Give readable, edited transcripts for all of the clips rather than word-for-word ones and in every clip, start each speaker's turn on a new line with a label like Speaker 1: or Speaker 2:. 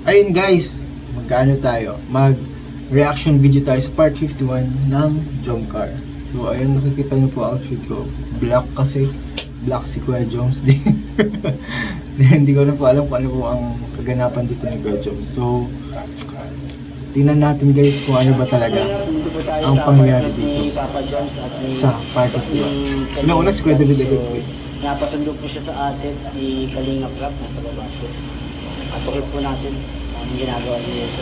Speaker 1: Ayun guys, magkano tayo? Mag-reaction video tayo sa part 51 ng Jomcar. So ayun, nakikita niyo po outfit ko. Black kasi. Black si Kuya Joms din. Hindi ko na po alam kung ano po ang kaganapan dito ni Kuya Joms. So, tingnan natin guys kung ano ba talaga ang pangyayari dito sa part of the Nauna si Kuya David agad po.
Speaker 2: Napasundo po siya sa atin ni Kalinga Prab, nasa baba po. Patuloy po natin ang ginagawa niya ito.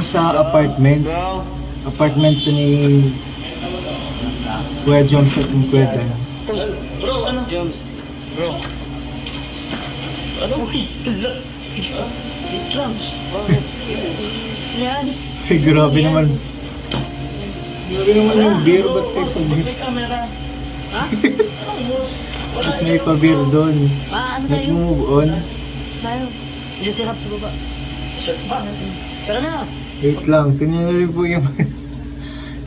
Speaker 1: Sa apartment. Apartment to ni Kuya Joms at ni Kuya Dan.
Speaker 2: Bro, ano? Joms. Bro. Ano? Joms. Yan.
Speaker 1: Ay, grabe naman. Grabe naman yung beer. Ba't kayo pag-beer?
Speaker 2: May camera. Ha?
Speaker 1: Ba't may pa-beer doon?
Speaker 2: Ano tayo?
Speaker 1: Nag-move on.
Speaker 2: Tayo. Diyan sirap sa baba. Tara na.
Speaker 1: Wait lang. Tingnan niyo rin po yung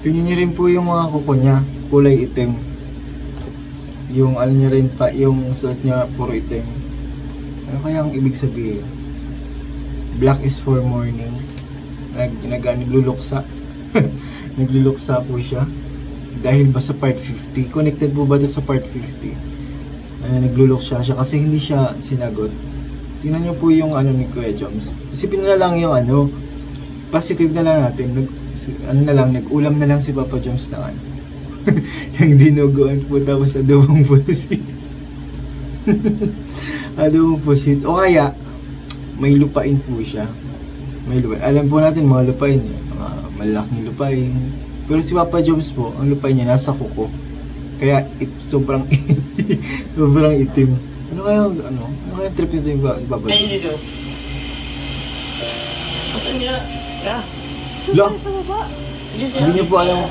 Speaker 1: tingnan niyo rin po yung mga kuko niya. Kulay itim. Yung ano niya rin pa, yung suot niya puro itim. Ano kaya ang ibig sabihin? Black is for morning. Nagluluksa. Nagluluksa po siya. Dahil ba sa part 50? Connected po ba ito sa part 50? Nagluluksa siya kasi hindi siya sinagot. Tingnan niyo po yung ano ni Kuya Joms. Isipin na lang yung ano, positive na lang natin. Nag-ulam na lang si Papa Joms ng ano. Yung dinuguan po tapos adobong pusit. Adobong pusit. O kaya, may lupain po siya. May lupain. Alam po natin mga lupain. Mga malaking lupain. Pero si Papa Joms po, ang lupain niya nasa kuko. Kaya sobrang sobrang itim. Ano kaya trip nito yung Papa
Speaker 2: Ay,
Speaker 1: Joms?
Speaker 2: dito. Asan niya?
Speaker 1: Lo?
Speaker 2: Sa baba.
Speaker 1: Hindi niyo po alam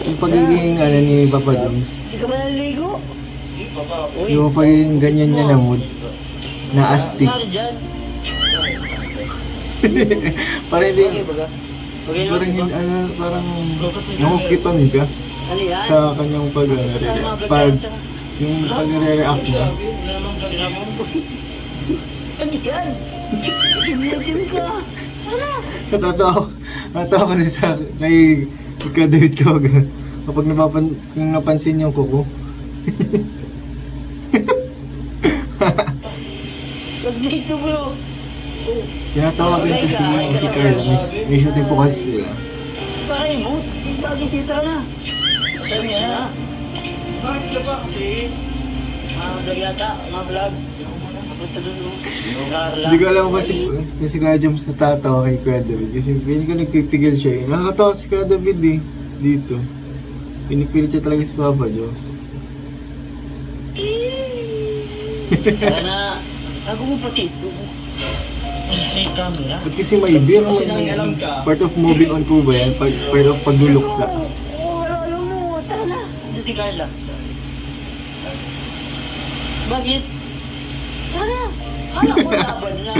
Speaker 1: yung pagiging ano ni Papa Joms.
Speaker 2: Hindi ka ba naliligo?
Speaker 1: Yung pagiging ganyan niya na mood. Na astig.
Speaker 2: Dyan.
Speaker 1: Parang hindi,
Speaker 2: Bagay
Speaker 1: parang hindi, parang nakukiton ka
Speaker 2: Ano yan?
Speaker 1: sa kanyang yung pag-react niya.
Speaker 2: Ano yan? Tumigil ka.
Speaker 1: Natawa kasi sa kay Kuya David Kawaga kapag yung napansin yung kuko.
Speaker 2: Wag dito bro.
Speaker 1: Tinatawagin kasi si Carl. May shooting po kasi sila.
Speaker 2: Bakit mo? Bagisita ka na. Saan niya? Bakit ka ba kasi? Vlog yata, mga vlog. Papunta doon mo.
Speaker 1: Hindi ko alam kasi si Kuya Joms natatawa kay Kuya David kasi piling ko nagpipigil siya eh. Nakakatawa si Kuya David eh. Dito. Pinipilit siya talaga si Papa Joms.
Speaker 2: Tara na. Ako mo pati ito. Si camera.
Speaker 1: At kasi may beer naman part of moving on po ba yan? Part of pagluluksa.
Speaker 2: Oo, alam mo. Tara na. Ito si Carla. Bakit? Tara na. Kala ko laban lang.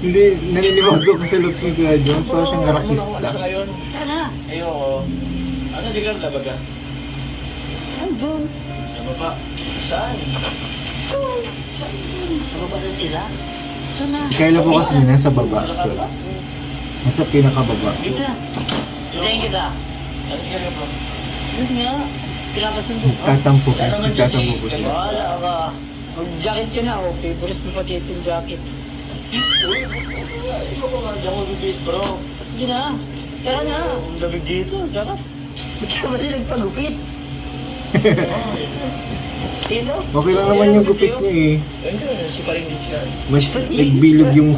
Speaker 1: Hindi, naniniwag ako sa looks ni Kuya Joms. Parang siyang karakista.
Speaker 2: Tara na.
Speaker 3: Ayoko. Asan si Carla baga?
Speaker 2: Andun.
Speaker 3: Sa baba. Saan?
Speaker 2: Sa baba na sila. Sana.
Speaker 1: Kaya po kasi nasa baba. Actually. Nasa pinakababa.
Speaker 2: Isa. Hintayin kita.
Speaker 3: Asan si Carla bro?
Speaker 2: Yun nga. Pinapasundo ka.
Speaker 1: Tatampo kasi. Tatampo po siya.
Speaker 2: Wala ka. Mag-jacket ka na. O, favorite mo pati itong jacket.
Speaker 3: Uy, ayoko nga. Diyan ko bibis bro.
Speaker 2: Sige na. Tara na. Ang lamig dito. Sarap. Ba't siya ba sila nagpagupit? Tino?
Speaker 1: Okay lang naman yung gupit niya eh.
Speaker 3: Ayun, si Paringit siya.
Speaker 1: Mas nagbilog yung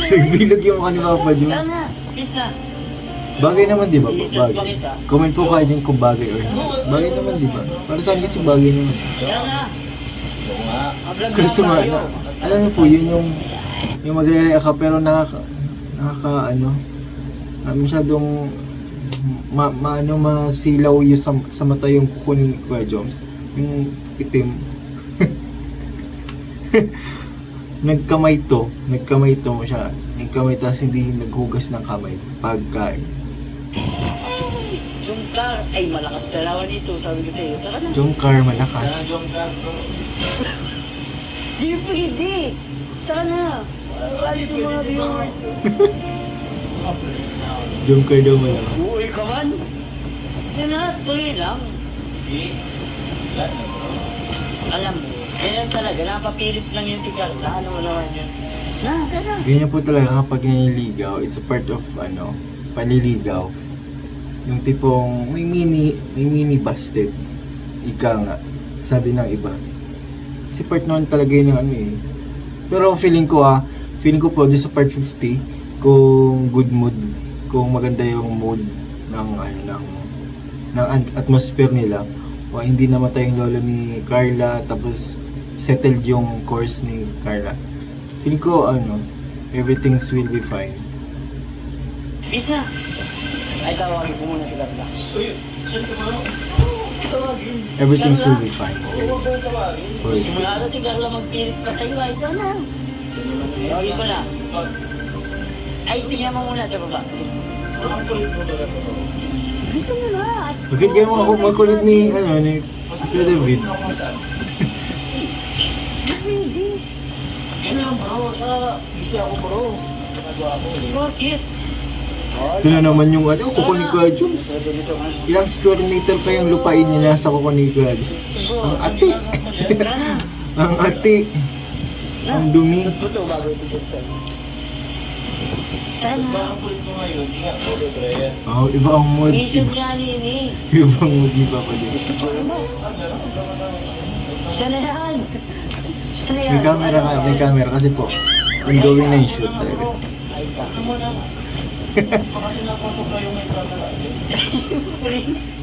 Speaker 1: nagbilog yung mukha ni Papa
Speaker 2: Tara
Speaker 1: Joms.
Speaker 2: na. Peace na.
Speaker 1: Bagay naman di ba? Bagay. Comment po kayo dyan kung bagay or hindi. Bagay naman di ba? Para sa akin kasi bagay naman.
Speaker 2: Tara na.
Speaker 3: Oo nga.
Speaker 2: Mablog na
Speaker 1: Kaso nga,
Speaker 2: tayo.
Speaker 1: alam mo po yun yung magre-react ka pero nakaka masyadong masilaw yung sa mata yung kuko ni Kuya Joms. Yung itim. Nagkamay to mo siya. Nagkamay tapos hindi naghugas ng kamay pagkain.
Speaker 2: Yung car, ay malakas na lawan ito, sabi ko sa'yo. Tara na.
Speaker 1: Jomcar malakas.
Speaker 3: Jomcar bro.
Speaker 2: Di pwede. Tara na. Galit yung mga viewers.
Speaker 1: Joker daw mo lang.
Speaker 2: Uy ka man. Yan na, tuloy lang. Alam mo, ganyan talaga, napapilit lang yun si Carla. Ano mo naman yun? Na, sana.
Speaker 1: Ganyan po talaga kapag nililigaw, it's a part of panliligaw. Yung tipong may mini busted. Ika nga, sabi ng iba. Kasi part naman talaga yun ng ano eh. Pero feeling ko po doon sa part 50, kung good mood, kung maganda yung mood ng atmosphere nila, o hindi namatay yung lolo ni Carla, tapos settled yung course ni Carla. Feeling ko everything will be fine.
Speaker 2: Bisa. Ay, tawagin ko muna si Carla.
Speaker 3: Uy, saan ka ba? Tawagin.
Speaker 1: Everything
Speaker 2: Carla?
Speaker 1: will be fine.
Speaker 3: Huwag kang tawagin.
Speaker 1: For
Speaker 2: Simula na si Carla magpilit pa sa'yo, ay ito na. Tawagin ko na. Ay, tingnan mo muna sa baba.
Speaker 3: Ang kulit mo talaga to.
Speaker 2: Gusto mo na.
Speaker 1: bakit kayo makulit ni Kuya David?
Speaker 2: Hindi.
Speaker 3: Yan lang bro, busy ako bro. Nagawa ako eh.
Speaker 2: Bakit?
Speaker 1: Ito na naman yung kuko ni Kuya Jones.
Speaker 2: Pwede dito ka.
Speaker 1: Ilang square meter pa yung lupain niya nasa kuko ni Kuya Jones. Ang ati.
Speaker 2: Tara na.
Speaker 1: Ang ati. Ang dumi.
Speaker 2: Ito, bago ito dyan sa'yo. Tara na.
Speaker 3: Ang kulit mo ngayon, hindi nga bro, Brian.
Speaker 1: Oh, iba ang mood.
Speaker 2: Mission niya, Nini.
Speaker 1: Ibang mood ni Papa Jones.
Speaker 2: Siya na yan. Siya na yan.
Speaker 1: May camera kasi po. Ongoing na yung shoot talaga.
Speaker 2: Ay, ka.
Speaker 3: Ano mo na? Baka sinapasok kayo may camera.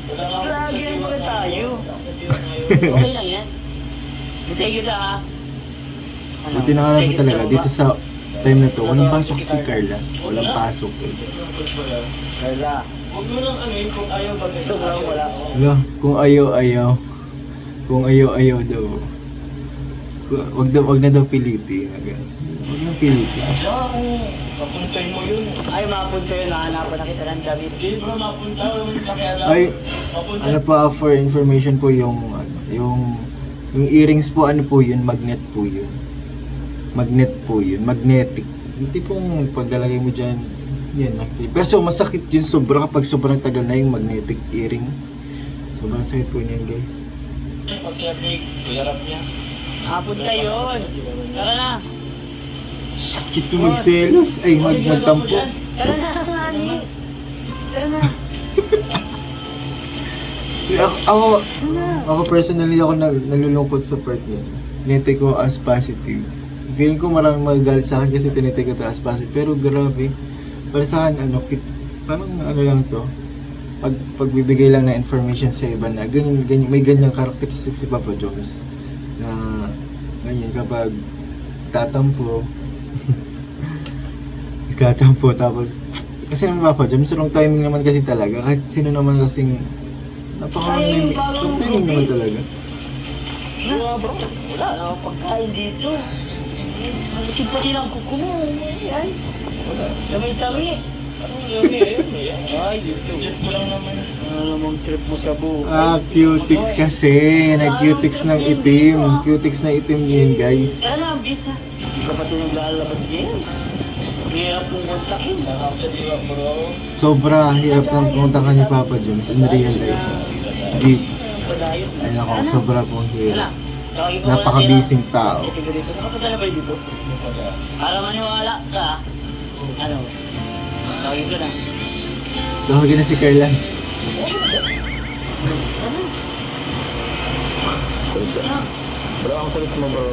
Speaker 3: Wala nga ako
Speaker 2: Lagi
Speaker 3: sa
Speaker 2: naman tayo.
Speaker 3: ngayon.
Speaker 2: Okay lang yan. Thank you lang, Ano?
Speaker 1: Buti na nga lang po
Speaker 2: Thank you,
Speaker 1: talaga.
Speaker 2: sir.
Speaker 1: Dito sa time na to, walang pasok si Carla. Walang pasok.
Speaker 2: Carla.
Speaker 3: Huwag mo lang ano kung ayaw ba
Speaker 2: Ito, wala.
Speaker 1: Wala, kung ayaw. Kung ayaw daw. Wag na daw pilitin. Wag na pilitin.
Speaker 3: Saka kung papuntay mo yun.
Speaker 2: Ay, mapunta yun. Nakahanapan na kita ng damit.
Speaker 3: Hindi bro, mapunta. Wala mo nakialam.
Speaker 1: Ay,
Speaker 3: Mapunta.
Speaker 1: ano pa for information po yung earrings po, ano po yun, magnet po yun. Magnetic. Yung tipong paglalagay mo dyan, yan. Pero masakit yun sobra kapag sobrang tagal na yung magnetic earring. Sobrang sakit po niyan, guys.
Speaker 3: Pag sinabi, kuyarap niya.
Speaker 2: Mapunta yun. Tara na.
Speaker 1: Sakit to magselos. Ay, magtampo.
Speaker 2: Tara na, Nani. Tara na.
Speaker 1: Ako personally, ako nalulungkot sa part niya. Tinitake ko as positive. Feeling ko maraming magagalit sa akin kasi tinitake ko to as positive. Pero grabe, para sa akin, parang lang to. Pagbibigay lang na information sa iba na ganyan, may ganyang characteristic si Papa Jones. Na ganyan kapag tatampo, tapos kasi naman Papa Jones, wrong timing naman kasi talaga. Kahit sino naman kasing wrong timing naman talaga.
Speaker 2: Wala, bro. Wala na akong pagkain dito. Malakit pa din ang kuko mo. Yan. Sami-sami.
Speaker 3: Anong yumi? Ayun eh.
Speaker 2: Ay, dito.
Speaker 3: Jet mo lang naman.
Speaker 2: Ano namang trip mo sa buhay?
Speaker 1: Cutix kasi. Nag-cutix ng itim. Cutix na itim yun, guys.
Speaker 2: Tara na, bis na. Hindi ka pa ito naglalabas ngayon. Hirap mong kontakin.
Speaker 3: Nakakadiwa bro.
Speaker 1: Sobra hirap ng kontakan ni Papa Jones in real life. Deep.
Speaker 2: Padayon.
Speaker 1: Ay nako, sobra pong hirap.
Speaker 2: Tawagin ko muna
Speaker 1: Napakabising
Speaker 2: sila.
Speaker 1: tao.
Speaker 2: Ito dito. Nakapunta na ba yun dito? Para maniwala ka. Ano? Tawagin ko na.
Speaker 1: Tawagin na si Carla.
Speaker 3: Bro, ang kulit mo bro.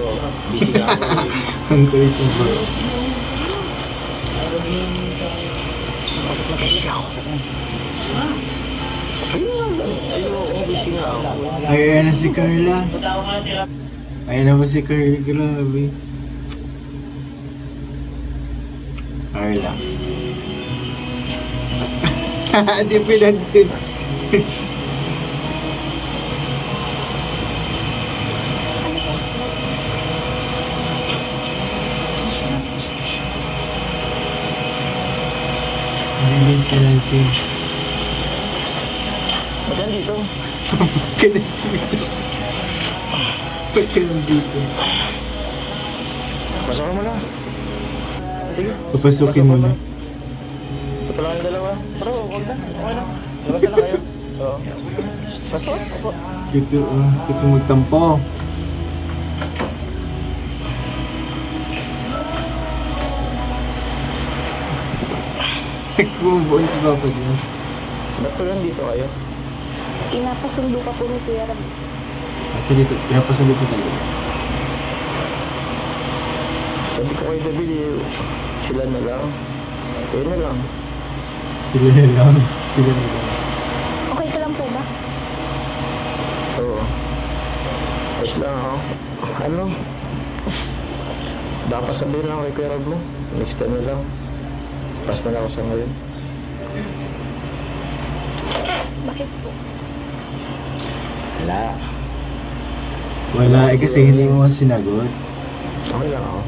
Speaker 3: Busy ka ako eh.
Speaker 1: Ang kulit mo, bro.
Speaker 3: Ayun, busy nga ako.
Speaker 1: Ay, ayan na si Carla.
Speaker 2: Tawag ko na sila.
Speaker 1: Ayan na ba si Carla? Grabe. Carla. Di pinansin. Hindi pinansin.
Speaker 2: Ba't nandito?
Speaker 1: Ba't ka nandito? Ba't ka nandito?
Speaker 3: Pasok mo na. Sige.
Speaker 1: Papasukin mo na.
Speaker 3: Ito pa lang ang dalawa. Pero huwag na. Okay lang. Labas na lang kayo. Oo. Pasok. Opo.
Speaker 1: Kito magtampo. Nagkubuon si Papa Diyos.
Speaker 3: Ba't pa lang dito kayo?
Speaker 4: Inapasundo ka po ni Kuya Rab.
Speaker 1: Actually, pinapasundo ko talaga.
Speaker 3: Sabi ko kay David, sila na lang. Kayo na lang.
Speaker 1: Sila na lang. Sila na lang.
Speaker 4: Okay ka lang po ba?
Speaker 3: Oo. Ayos lang ako. Ano? Dapat sabihin lang kay Kuya Rob mo. Next time na lang. Pas mo na ako sa ngayon.
Speaker 4: Bakit po?
Speaker 3: Wala.
Speaker 1: Wala eh kasi hindi mo sinagot.
Speaker 3: Okay lang ako.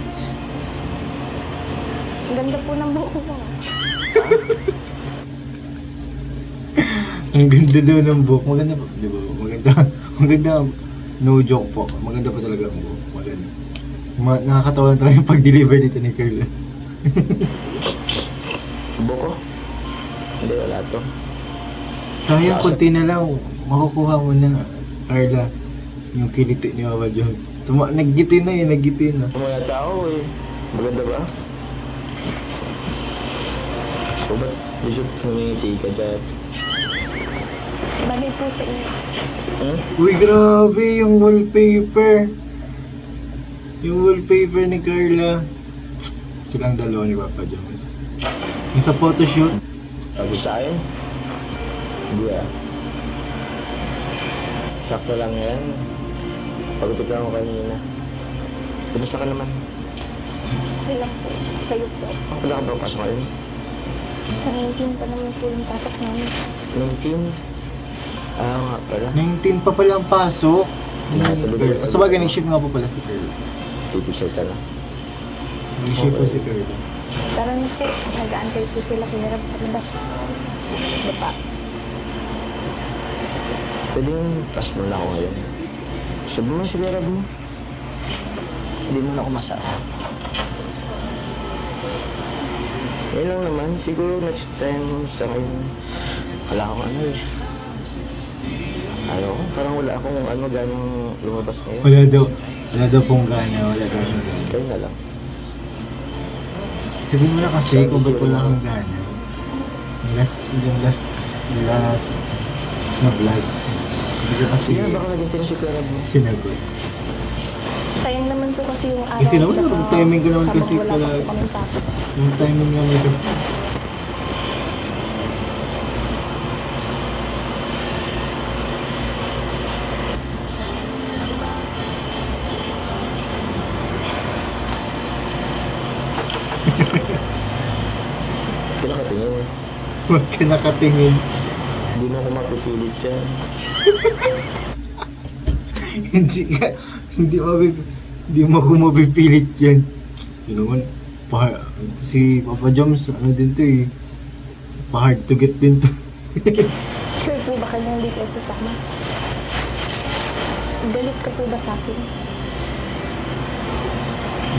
Speaker 4: Ang ganda po ng buhok mo.
Speaker 1: Ang ganda daw ng buhok. Maganda pa. Di ba? Maganda. Maganda. No joke po. Maganda pa talaga ang buhok. Maganda. Nakakatawa lang talaga yung pag-deliver dito ni Carla.
Speaker 3: Buko? Hindi, wala to.
Speaker 1: Sayang, konti na lang. Makukuha mo na, Carla. Yung kiliti ni Mama Jones. Naggiti na eh, naggiti na.
Speaker 3: Tumaya tao eh. Maganda ba? So ba't Bishop humingiti ka dyan?
Speaker 4: Bagay po sa inyo.
Speaker 3: Hmm?
Speaker 1: Uy, grabe yung wallpaper. Yung wallpaper ni Carla. Silang dalawa ni Papa Jones. Yung sa photoshoot.
Speaker 3: Sabi sa akin? Hindi ah. Sakto lang yan. Pagod lang ako kanina. Kumusta ka naman?
Speaker 4: Okay lang po. Kayo po.
Speaker 3: Wala ka ba pasok ngayon?
Speaker 4: Sa 19 pa naman po yung pasok namin.
Speaker 3: 19? Ah, nga pala.
Speaker 1: 19 pa pala ang pasok.
Speaker 3: Nakatulog.
Speaker 1: Sa bagay, nag-shift nga po pala si Carla.
Speaker 3: Titi-shirt ka na.
Speaker 1: Nag-shift po si Carla.
Speaker 4: Tara na po. Nag-aantay po sila Kuya Rab sa labas. Baba.
Speaker 3: Pwede yung pas mo na ako ngayon. Sabi mo si Kuya Rob mo. Hindi mo na ako masama. Ngayon lang naman. Siguro next time sa ngayon. Wala akong ano eh. Ayaw ko. Parang wala akong ano ganyang lumabas ngayon.
Speaker 1: Wala daw pong gana, wala daw siyang gana.
Speaker 3: Kayo na lang.
Speaker 1: Sabihin mo na kasi kung ba't wala kang gana. Yung last na vlog. Hindi ka kasi
Speaker 3: Sige, baka naging tin si Kuya Rob mo.
Speaker 1: sinagot.
Speaker 4: Sayang naman po kasi yung araw.
Speaker 1: Kasi naman, yung timing ko naman kasi
Speaker 4: wala
Speaker 1: pala.
Speaker 4: pa po kami pasok.
Speaker 1: Yung timing naman kasi.
Speaker 3: Pinakatingin.
Speaker 1: Huwag ka nakatingin.
Speaker 3: Hindi mo ako mapipilit siya.
Speaker 1: Hindi mo ako mapipilit yan. Yun naman, si Papa Joms, ano din to eh. Pa-hard to get din to.
Speaker 4: Sure po ba kayo hindi kayo sasama? Galit ka po ba sa akin?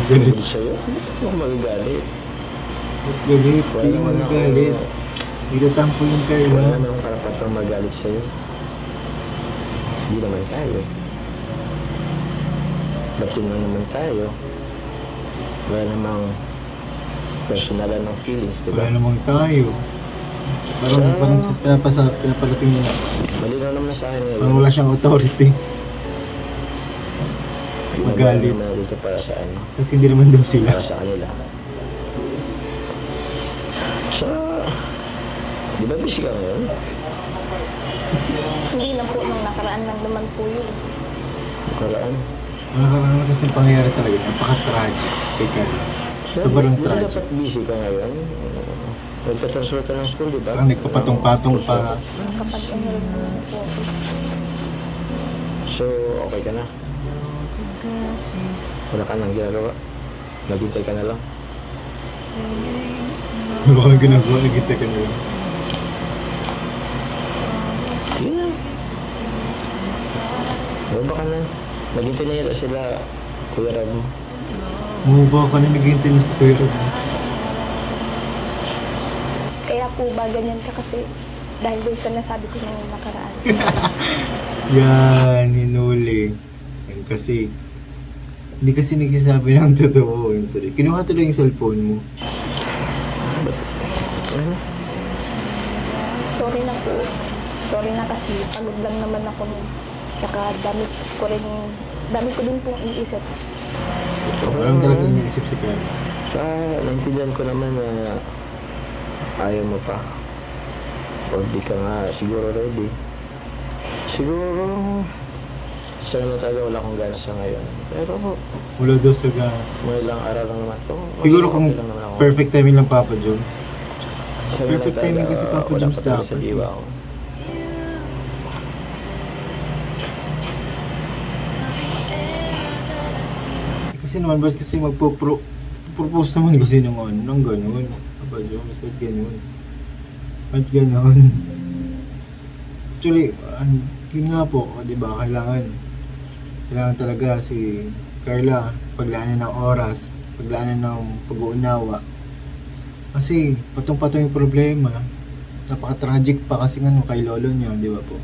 Speaker 1: Galit.
Speaker 3: Hindi sa'yo. Hindi ako magagalit.
Speaker 1: Galit.
Speaker 3: Wala
Speaker 1: Hindi mo
Speaker 3: naman ako.
Speaker 1: galit. Itatampo yung
Speaker 3: Wala
Speaker 1: Carla.
Speaker 3: naman akong karapatang magalit sa'yo. Hindi naman tayo. Batin lang naman tayo. Wala namang personalan ng feelings, di ba?
Speaker 1: Wala namang tayo. Parang pinapalating niya.
Speaker 3: Malinaw naman sa akin
Speaker 1: Parang wala siyang authority. Magalit.
Speaker 3: Hindi naman dito para sa ano.
Speaker 1: Kasi hindi naman daw sila.
Speaker 3: Para sa kanila. So, di ba busy ka ngayon?
Speaker 4: Hindi lang po, nung nakaraan lang naman po yun.
Speaker 3: Nakaraan.
Speaker 1: Nakakaroon kasi pangyayari talaga. Napaka-tragic kay Carla. Sobrang
Speaker 3: Di ba
Speaker 1: tragic.
Speaker 3: dapat busy ka ngayon? Nagtatransfer ka ng school, di ba?
Speaker 1: Saka nagpapatong-patong pa.
Speaker 4: Kapag ano rin naman po ako.
Speaker 3: So, okay ka na? Wala ka nang ginagawa? Naghintay ka na lang?
Speaker 1: Ano ba kang ginagawa? Nagkita ka nila.
Speaker 3: Sige na. Baka na. Naghintay na yata sila, Kuya Rob.
Speaker 1: Umuba ka na naghihintay na sa Kuya Rob.
Speaker 4: po ba ganyan ka kasi dahil doon sa nasabi ko nung nakaraan.
Speaker 1: Yan, hinuli. Yan kasi, hindi kasi nagsasabi ng totoo. Yun tuloy. Kinuha tuloy yung cellphone mo.
Speaker 3: Ano?
Speaker 4: Sorry na po. Sorry na kasi pagod lang naman ako nun. Tsaka dami ko din pong iisip.
Speaker 1: Walang talaga iniisip si Carla.
Speaker 3: Naintindihan ko naman na ayaw mo pa. O di ka nga siguro ready. Siguro, sa naman talaga wala akong gana sa ngayon. Pero,
Speaker 1: Wala daw sa gana.
Speaker 3: mga ilang araw lang naman to.
Speaker 1: Siguro
Speaker 3: Okay
Speaker 1: kung
Speaker 3: lang naman ako.
Speaker 1: perfect timing lang Papa John.
Speaker 3: Sa
Speaker 1: perfect
Speaker 3: talaga,
Speaker 1: timing kasi Papa
Speaker 3: wala
Speaker 1: Jones
Speaker 3: pa talaga
Speaker 1: dapat.
Speaker 3: sa diwa ko.
Speaker 1: Kasi naman, ba't kasi propose naman kasi ng ano, ng ganun. Papa Jones, ba't ganun? Ba't ganun? Actually, yun nga po, di ba, kailangan talaga si Carla paglaanan ng oras, paglaanan ng pag-uunawa. Kasi patong-patong yung problema. Napaka-tragic pa kasi nga kay lolo niya, di ba po?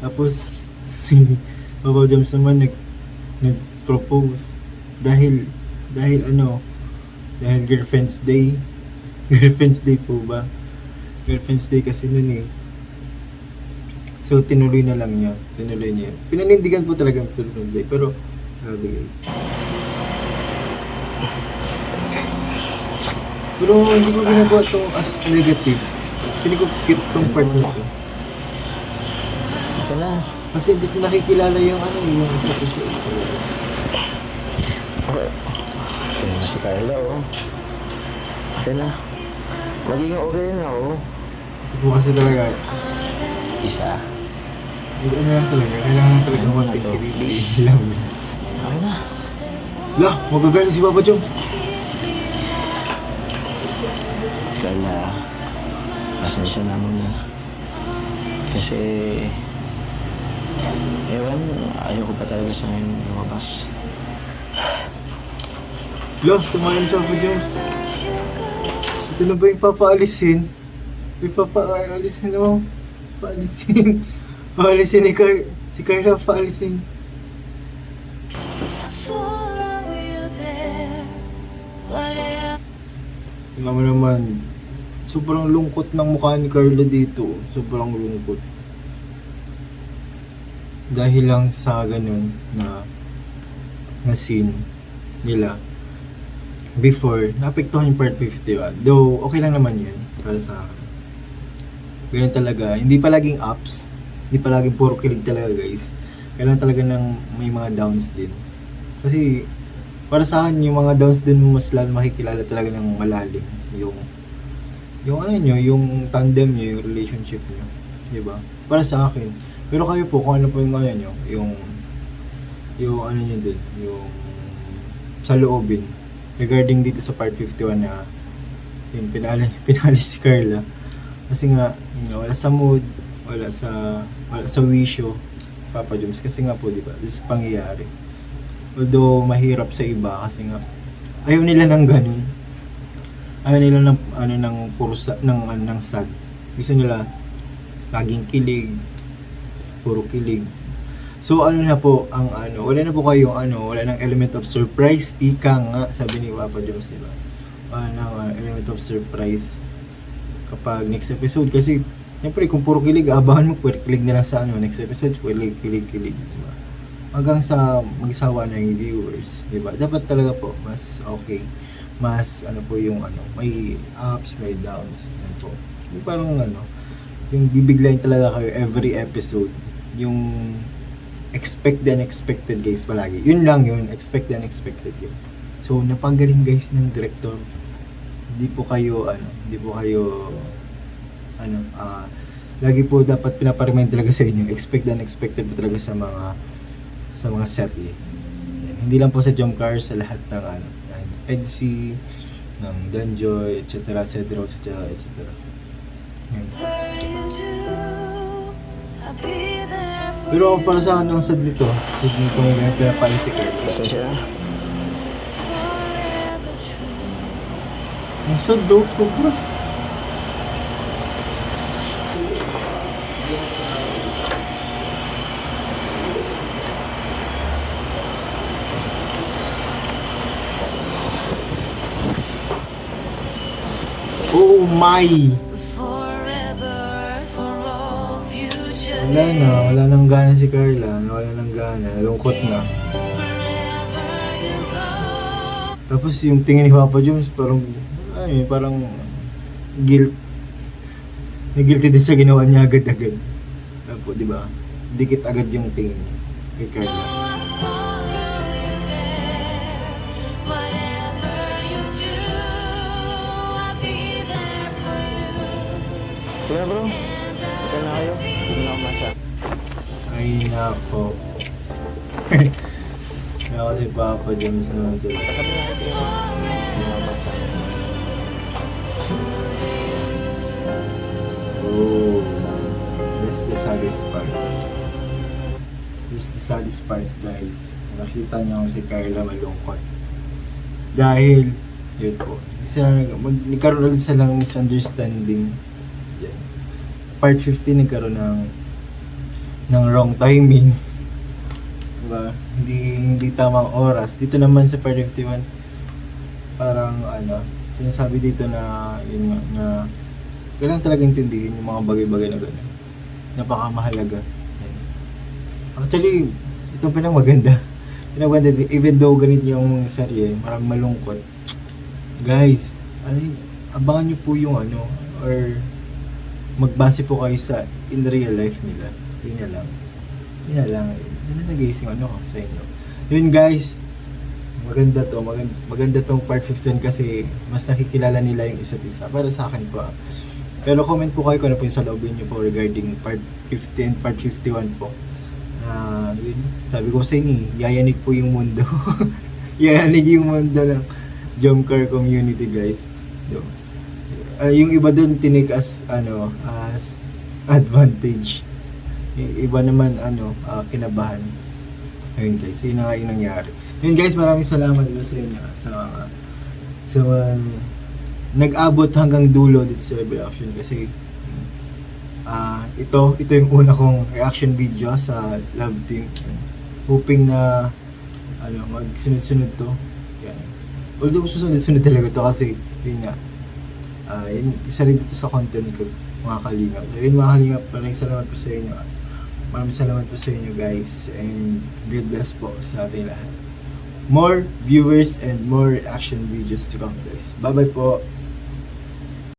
Speaker 1: Tapos si Papa James naman nag-propose dahil girlfriend's day. Girlfriend's day po ba? Girlfriend's day kasi nun eh. So tinuloy na lang niya. Tinuloy niya. Pinanindigan po talaga ang girlfriend's day. Pero, grabe guys. Pero hindi ko ginagawa itong as negative. Pili ko cute tong part na to.
Speaker 3: Ito na.
Speaker 1: Kasi hindi ko nakikilala yung yung isa't isa.
Speaker 3: Okay. Ito na si Carla, oh. Ito na. Magiging okay na, oh.
Speaker 1: Ito po kasi talaga.
Speaker 3: Isa.
Speaker 1: Ano lang talaga. Kailangan talaga konting kilig lang.
Speaker 3: Okay na.
Speaker 1: Lah, magagalit si Papa John.
Speaker 3: Carla, pasensya na muna. Kasi, ewan, ayoko pa talaga sa ngayon lumabas.
Speaker 1: Lah, tumayan si Papa Jones. Ito na ba yung papaalisin? Yung papaalisin mo. Paalisin. Paalisin ni si Carla, paalisin. Tingnan mo naman, sobrang lungkot ng mukha ni Carla dito. Sobrang lungkot. Dahil lang sa ganun na scene nila. Before, naapektuhan yung part 51. Though, okay lang naman yun para sa akin. Ganyan talaga. Hindi palaging ups. Hindi palaging puro kilig talaga guys. Kailangan talaga ng may mga downs din. Kasi, para sa akin, yung mga downs din mas lalo makikilala talaga ng malalim. Yung tandem nyo, yung relationship nyo. Diba? Para sa akin. Pero kayo po, kung ano po yung yung sa loobin. Regarding dito sa part 51 na yung pinalis si Carla. Kasi nga, wala sa mood, wala sa wisyo, Papa Jones. Kasi nga po, diba? This is pangyayari. Although mahirap sa iba kasi nga ayaw nila ng ganun. Ayaw nila ng puro ng sad. Gusto nila laging kilig, puro kilig. So na po ang wala na po kayong wala nang element of surprise, ika nga sabi ni Papa Jones, diba? Wala nang element of surprise kapag next episode kasi siyempre kung puro kilig, abangan mo pwede kilig na lang sa next episode, pwede kilig, diba? Hanggang sa magsawa na yung viewers, diba? Dapat talaga po mas okay, mas po yung may ups, may downs, yan po. Yung parang yung bibiglayin talaga kayo every episode, yung expect the unexpected guys palagi. Yun lang yun, expect the unexpected guys. So napagaling guys ng director. Hindi po kayo lagi po dapat pinaparemind talaga sa inyo, expect the unexpected po talaga sa mga serye. Yan. Hindi lang po sa Jump Cars, sa lahat ng EDC, ng Danjoy, etc. Cedro, etc. Yan. Pero para sa akin ang sad nito yung ganito na pala si Carla.
Speaker 3: Pasensya na.
Speaker 1: Ang sad daw, sobra. Oh my! Wala nang gana si Carla. Wala nang gana. Nalungkot na. Tapos yung tingin ni Papa Jones parang guilt. Nag-guilty din sa ginawa niya agad-agad. Tapos, di ba? Dikit agad yung tingin niya kay Carla.
Speaker 3: Sige na bro, ito na kayo. Hindi na ako masya.
Speaker 1: Ay, nako. Nako si Papa Jones naman ito.
Speaker 3: Sabi na kayo, sige na. Hindi na ako masya.
Speaker 1: Oh, that's the saddest part. That's the saddest part, guys. Nakita niyo si Carla malungkot. Dahil, yun po, nagkaroon ulit sila ng misunderstanding. Yan. Part 15 nagkaroon ng wrong timing. Diba? Hindi tamang oras. Dito naman sa part 51, parang sinasabi dito na yun nga, na kailangan talaga intindihin yung mga bagay-bagay na gano'n. Napakamahalaga. Yan. Actually, itong pinamaganda. Even though ganito yung serye, marang malungkot. Guys, abangan nyo po yung or magbase po kayo sa in real life nila. Yun na lang. Yun na nag-iising ko sa inyo. Yun guys, maganda tong part 15 kasi mas nakikilala nila yung isa't isa. Para sa akin po. Pero comment po kayo kung ano po yung saloobin nyo po regarding part 15, part 51 po. Yun, sabi ko sa inyo, yayanig po yung mundo. Yayanig yung mundo ng Jomcar community guys. Yung iba dun tinik as advantage. Yung iba naman kinabahan. Ayun guys, yun na nga yung nangyari. Yun guys, maraming salamat po sa inyo sa nag-abot hanggang dulo dito sa reaction kasi ito yung una kong reaction video sa Love Team. Hoping na magsunod-sunod to. Yan. Although susunod-sunod talaga to kasi yun nga yun, isa rin dito sa content ko mga kalingap. So yun mga kalingap, maraming salamat po sa inyo. Maraming salamat po sa inyo guys and God bless po sa ating lahat. More viewers and more reaction videos to come guys. Bye bye po.